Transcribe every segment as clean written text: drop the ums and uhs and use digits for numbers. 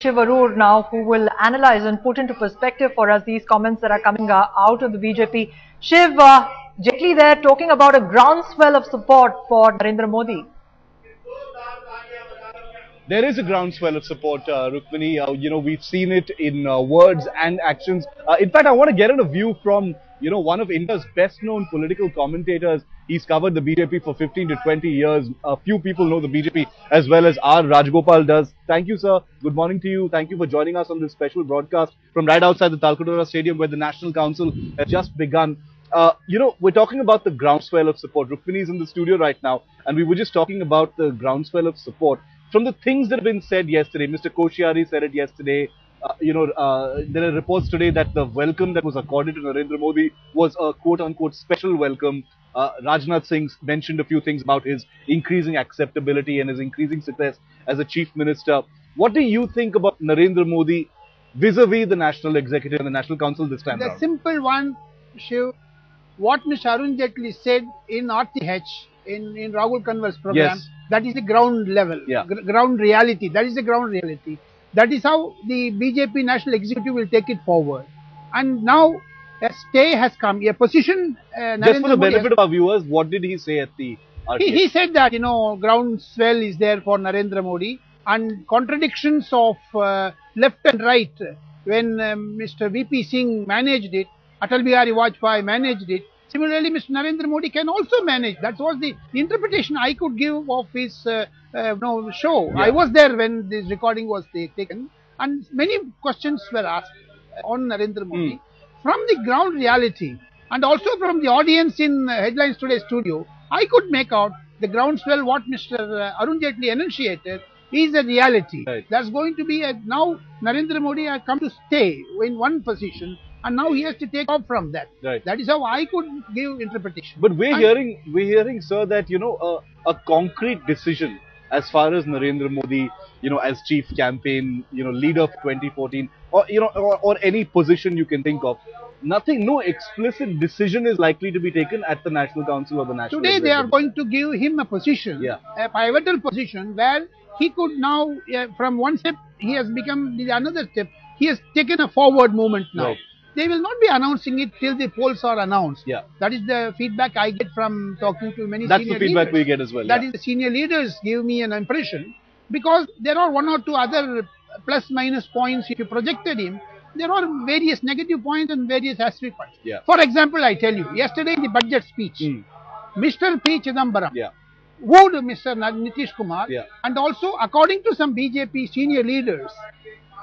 Shiv Arur now, who will analyze and put into perspective for us these comments that are coming out of the BJP. Shiv, Jaitley there talking about a groundswell of support for Narendra Modi. There is a groundswell of support, Rukmini. We've seen it in words and actions. In fact, I want to get a view from, one of India's best-known political commentators. He's covered the BJP for 15 to 20 years. A few people know the BJP as well as our Rajagopalan does. Thank you, sir. Good morning to you. Thank you for joining us on this special broadcast from right outside the Talkatona Stadium, where the National Council has just begun. We're talking about the groundswell of support. Rukmini is in the studio right now, and we were just talking about the groundswell of support. From the things that have been said yesterday, Mr. Koshyari said it yesterday. There are reports today that the welcome that was accorded to Narendra Modi was a quote-unquote special welcome. Rajnath Singh mentioned a few things about his increasing acceptability and his increasing success as a chief minister. What do you think about Narendra Modi vis-a-vis the National Executive and the National Council this time around? The simple one, Shiv, what Mr. Arun Jaitleys said in RTH, in Rahul Kanwar's program, yes. That is the ground level, ground reality. That is the ground reality. That is how the BJP National Executive will take it forward. And now a stay has come, a position. Just for the benefit of our viewers, what did he say at the RTH? He said that, groundswell is there for Narendra Modi, and contradictions of left and right, when Mr. VP Singh managed it, Atal Bihari Vajpayee managed it. Similarly, Mr. Narendra Modi can also manage. That was the interpretation I could give of his show. Yeah. I was there when this recording was taken, and many questions were asked on Narendra Modi. From the ground reality, and also from the audience in Headlines Today studio, I could make out the groundswell what Mr. Arun Jaitley enunciated is a reality. Right. That's going to be now Narendra Modi has come to stay in one position, and now he has to take off from that. Right. That is how I could give interpretation. But we're hearing, sir, that a concrete decision as far as Narendra Modi, as chief campaign, leader of 2014, or any position you can think of. No explicit decision is likely to be taken at the National Council or the National Today Executive. They are going to give him a position, a pivotal position, where he could now, from one step, he has become another step. He has taken a forward movement now. Right. They will not be announcing it till the polls are announced. Yeah. That is the feedback I get from talking to many That's senior the feedback leaders. we get as well. That is, the senior leaders give me an impression, because there are one or two other plus minus points. If you projected him, there are various negative points and various asterisk points. Yeah. For example, I tell you, yesterday in the budget speech, Mr. P. Chidambaram wooed Mr. Nitish Kumar, and also according to some BJP senior leaders,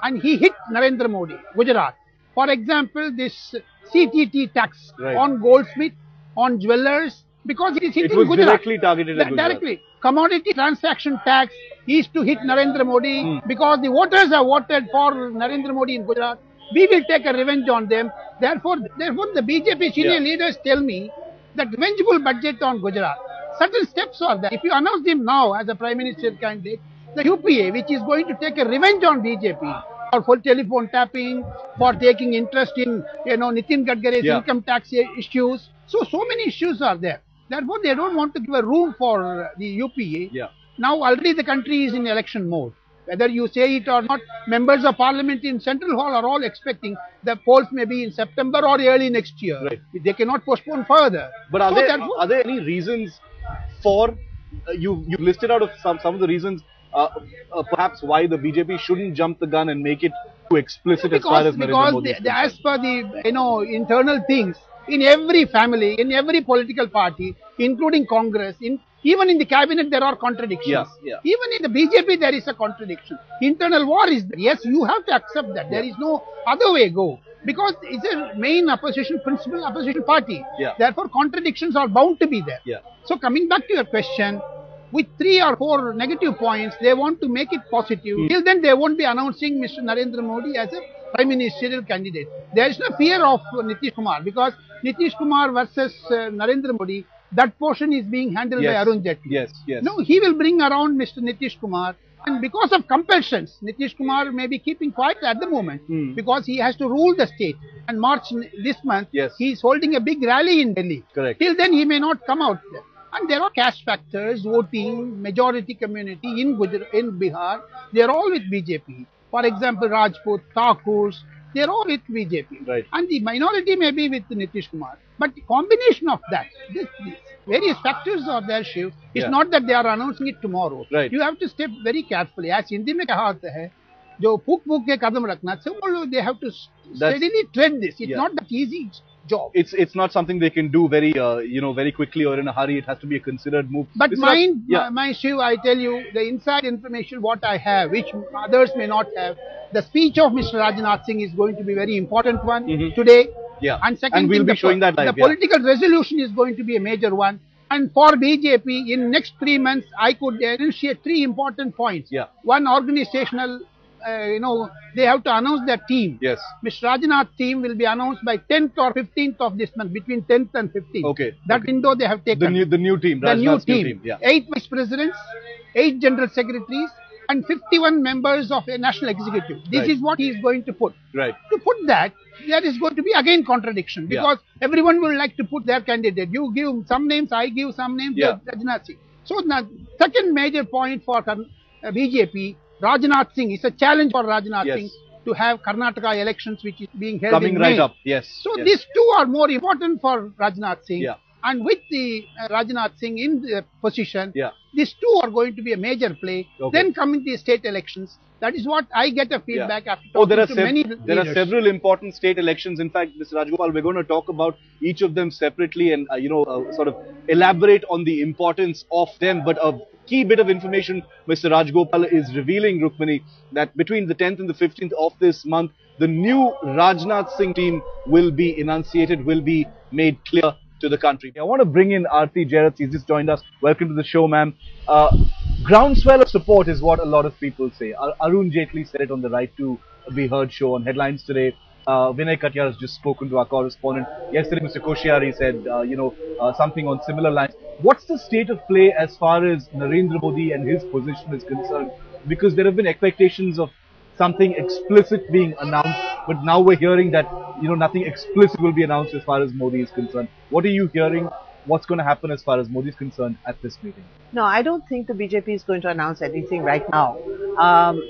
and he hit Narendra Modi, Gujarat. For example, this CTT tax on goldsmith, on jewelers, because it is hitting Gujarat. It was directly targeted at Gujarat. Directly. Commodity transaction tax is to hit Narendra Modi, because the voters have voted for Narendra Modi in Gujarat. We will take a revenge on them. Therefore the BJP senior leaders tell me that revengeful budget on Gujarat. Certain steps are there. If you announce him now as a Prime Minister candidate, the UPA, which is going to take a revenge on BJP, for telephone tapping, for taking interest in, Nitin Gadkari's income tax issues. So many issues are there. Therefore, they don't want to give a room for the UPA. Now, already the country is in election mode. Whether you say it or not, members of parliament in Central Hall are all expecting the polls may be in September or early next year. Right. They cannot postpone further. But are there any reasons for, you listed out of some of the reasons, perhaps why the BJP shouldn't jump the gun and make it too explicit as far as Narendra Modi is concerned? As per the internal things in every family, in every political party, including Congress, even in the cabinet there are contradictions. Even in the BJP there is a contradiction. Internal war is there. Yes, you have to accept that. There is no other way go, because it's a main opposition principal opposition party. Therefore, contradictions are bound to be there. So coming back to your question, with 3 or 4 negative points, they want to make it positive. Till then, they won't be announcing Mr. Narendra Modi as a Prime Ministerial candidate. There is no fear of Nitish Kumar, because Nitish Kumar versus Narendra Modi, that portion is being handled by Arun Jaitleys. No, he will bring around Mr. Nitish Kumar, and because of compulsions, Nitish Kumar may be keeping quiet at the moment, because he has to rule the state. And March this month, he is holding a big rally in Delhi. Correct. Till then, he may not come out there. And there are caste factors, voting, majority community in Bihar. They are all with BJP. For example, Rajput, Thakurs, they are all with BJP. Right. And the minority may be with Nitish Kumar. But the combination of that, this various factors are there, Shiv. It's not that they are announcing it tomorrow. Right. You have to step very carefully. As Hindi में कहावत है, जो फूक फूक के कदम रखना, so they have to steadily tread this. It's not that easy job. It's not something they can do very very quickly or in a hurry. It has to be a considered move. But my Shiv, I tell you, the inside information what I have, which others may not have, the speech of Mr. Rajnath Singh is going to be very important one today. Yeah. And second and we'll thing, be showing that live. The political resolution is going to be a major one. And for BJP, in next 3 months, I could initiate 3 important points. Yeah. One, organizational, they have to announce their team. Yes. Mr. Rajnath's team will be announced by 10th or 15th of this month, between 10th and 15th. Okay. That window they have taken. The new team. The new team. New team. Yeah. 8 vice presidents, 8 general secretaries, and 51 members of a national executive. This is what he is going to put. Right. To put that, there is going to be again contradiction, because everyone will like to put their candidate. You give some names, I give some names. Rajnath Singh. So the second major point for BJP, Rajnath Singh, is a challenge for Rajnath Singh to have Karnataka elections, which is being held coming in right May. up. Yes. So these two are more important for Rajnath Singh. Yeah. And with the Rajnath Singh in the position, Yeah. these two are going to be a major play. Okay. Then coming the state elections, that is what I get a feedback after Oh, talking there are to many there are leaders. several important state elections. In fact, Mr. Rajagopal, we're going to talk about each of them separately and sort of elaborate on the importance of them. But a key bit of information Mr. Rajagopal is revealing, Rukmini, that between the 10th and the 15th of this month, the new Rajnath Singh team will be enunciated, will be made clear to the country. I want to bring in Arti Jairath. He's just joined us. Welcome to the show, ma'am. Groundswell of support is what a lot of people say. Arun Jaitleys said it on the Right to Be Heard show on Headlines today. Vinay Katyar has just spoken to our correspondent. Yesterday, Mr. Koshyari said, something on similar lines. What's the state of play as far as Narendra Modi and his position is concerned? Because there have been expectations of something explicit being announced, but now we're hearing that nothing explicit will be announced as far as Modi is concerned. What are you hearing? What's going to happen as far as Modi is concerned at this meeting? No, I don't think the BJP is going to announce anything right now.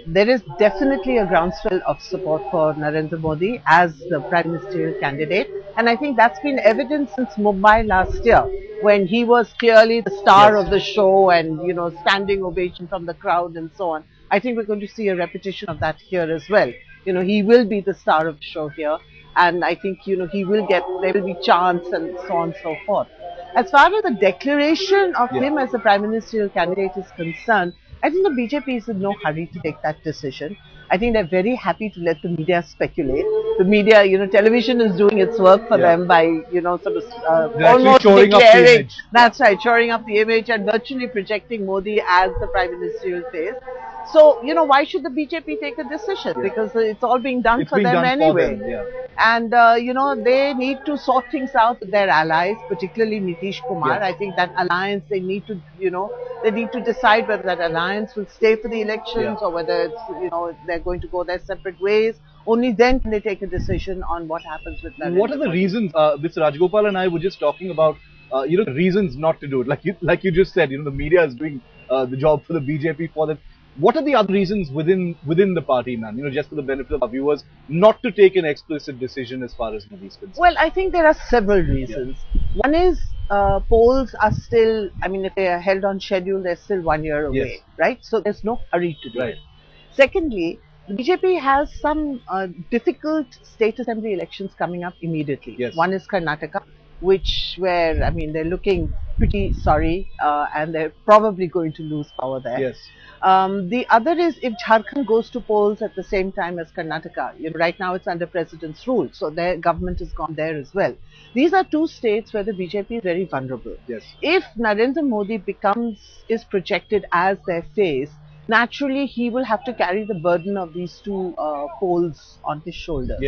There is definitely a groundswell of support for Narendra Modi as the Prime Ministerial candidate, and I think that's been evident since Mumbai last year, when he was clearly the star of the show and standing ovation from the crowd and so on. I think we're going to see a repetition of that here as well. He will be the star of the show here, and I think there will be chants and so on and so forth. As far as the declaration of him as the Prime Ministerial candidate is concerned, I think the BJP is in no hurry to take that decision. I think they're very happy to let the media speculate. The media, television is doing its work for them by, almost declaring. That's right, shoring up the image and virtually projecting Modi as the Prime Ministerial face. So, why should the BJP take a decision? Because it's all being done for them anyway. And, they need to sort things out with their allies, particularly Nitish Kumar. I think that alliance, they need to, they need to decide whether that alliance will stay for the elections or whether it's, they're going to go their separate ways. Only then can they take a decision on what happens with Narendra. What are the reasons? Mr. Rajagopal and I were just talking about, the reasons not to do it. Like you just said, the media is doing the job for the BJP for them. What are the other reasons within the party, ma'am? just for the benefit of our viewers, not to take an explicit decision as far as Modi is concerned? Well, I think there are several reasons. One is polls are still, if they are held on schedule, they're still 1 year away, right? So there's no hurry to do it. Secondly, the BJP has some difficult state assembly elections coming up immediately. One is Karnataka, where they're looking pretty sorry and they're probably going to lose power there. The other is if Jharkhand goes to polls at the same time as Karnataka. Right now it's under President's rule, so their government has gone there as well. These are two states where the BJP is very vulnerable. If Narendra Modi is projected as their face, naturally he will have to carry the burden of these two polls on his shoulders.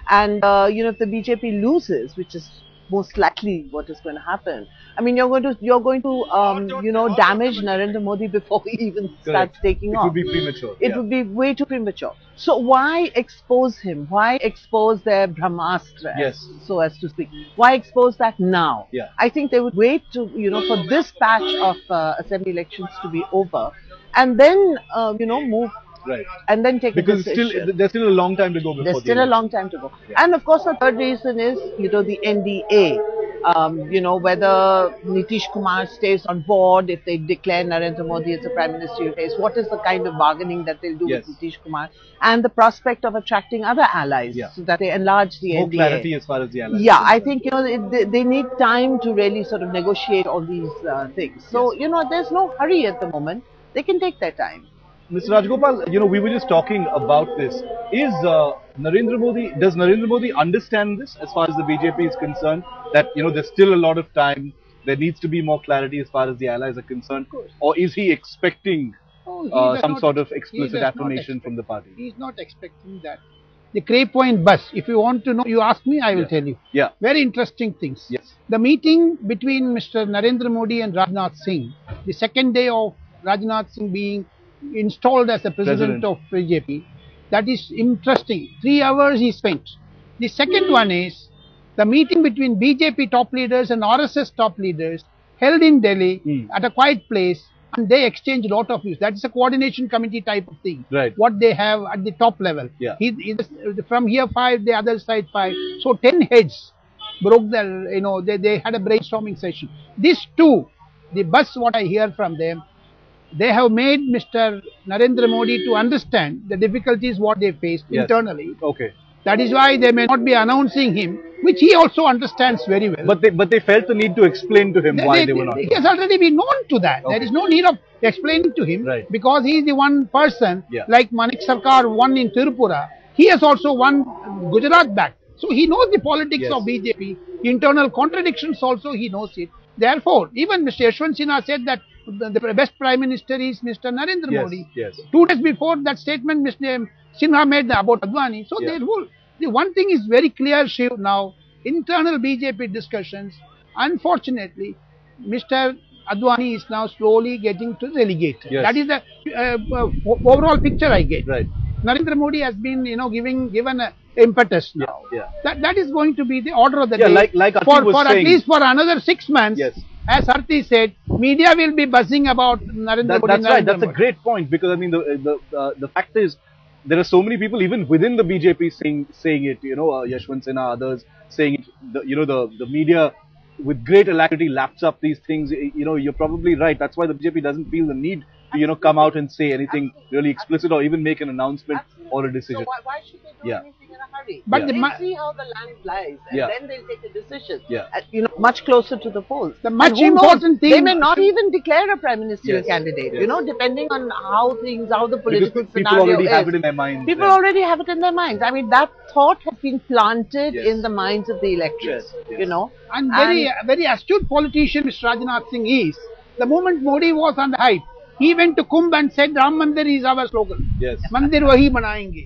And if the BJP loses, which is most likely what is going to happen, you're going to damage Narendra Modi before he even starts taking off. It would be premature. It would be way too premature. So why expose him? Why expose their Brahmastra, so as to speak? Why expose that now? I think they would wait to, for this batch of assembly elections to be over, and then, move Right. And then take Because a decision. there's still a long time to go before There's still a long time to go. Yeah. And of course, the third reason is, the NDA. Whether Nitish Kumar stays on board, if they declare Narendra Modi as a Prime Ministerial case, what is the kind of bargaining that they'll do with Nitish Kumar, and the prospect of attracting other allies so that they enlarge the More NDA. clarity as far as the allies. Yeah, I think they need time to really sort of negotiate all these things. So there's no hurry at the moment. They can take their time. Mr. Rajagopal, we were just talking about this. Does Narendra Modi understand this as far as the BJP is concerned? That, there's still a lot of time. There needs to be more clarity as far as the allies are concerned. Or is he expecting some sort of explicit affirmation from the party? He is not expecting that. The Cray Point bus, if you want to know, you ask me, I will tell you. Yeah. Very interesting things. Yes. The meeting between Mr. Narendra Modi and Rajnath Singh, the second day of Rajnath Singh being installed as the president of BJP, that is interesting. 3 hours he spent. The second one is the meeting between BJP top leaders and RSS top leaders held in Delhi at a quiet place, and they exchanged a lot of views. That is a coordination committee type of thing. Right. What they have at the top level. Yeah. From here 5, the other side 5. So 10 heads broke they had a brainstorming session. These two, the bus, what I hear from them, they have made Mr. Narendra Modi to understand the difficulties what they faced internally. Okay. That is why they may not be announcing him, which he also understands very well. But they felt the need to explain to him why they were not. He has already been known to that. There is no need of explaining to him because he is the one person, like Manik Sarkar won in Tirupura. He has also won Gujarat back. So he knows the politics of BJP. Internal contradictions also he knows it. Therefore, even Mr. Yashwant Sinha said that the best Prime Minister is Mr. Narendra Modi. Yes. 2 days before that statement Mr. Sinha made about Advani. So the one thing is very clear, Shiv, now, internal BJP discussions, unfortunately, Mr. Advani is now slowly getting to relegated. Yes. That is the overall picture I get. Right. Narendra Modi has been, given an impetus now. Yeah. That is going to be the order of the day. Like Arti was for saying, at least for another 6 months. Yes. As Arti said, media will be buzzing about Narendra Modi. That's right. That's a great point, because I mean the fact is there are so many people even within the BJP saying it. Yashwant Sinha, others saying it. The media with great alacrity laps up these things. You're probably right. That's why the BJP doesn't feel the need to come out and say anything really explicit or even make an announcement or a decision. So why should they do anything in a hurry? But they'll see how the land lies, and then they'll take a decision. Yeah. Much closer to the polls. The much important thing, they may not even declare a prime ministerial candidate. Depending on how the political people scenario already is. have it in their minds. People already have it in their minds. I mean, that thought has been planted in the minds of the electorate. And very astute politician Mr. Rajnath Singh is. The moment Modi was on the height, he went to Kumbh and said Ram Mandir is our slogan. Yes. Mandir wahi banayenge.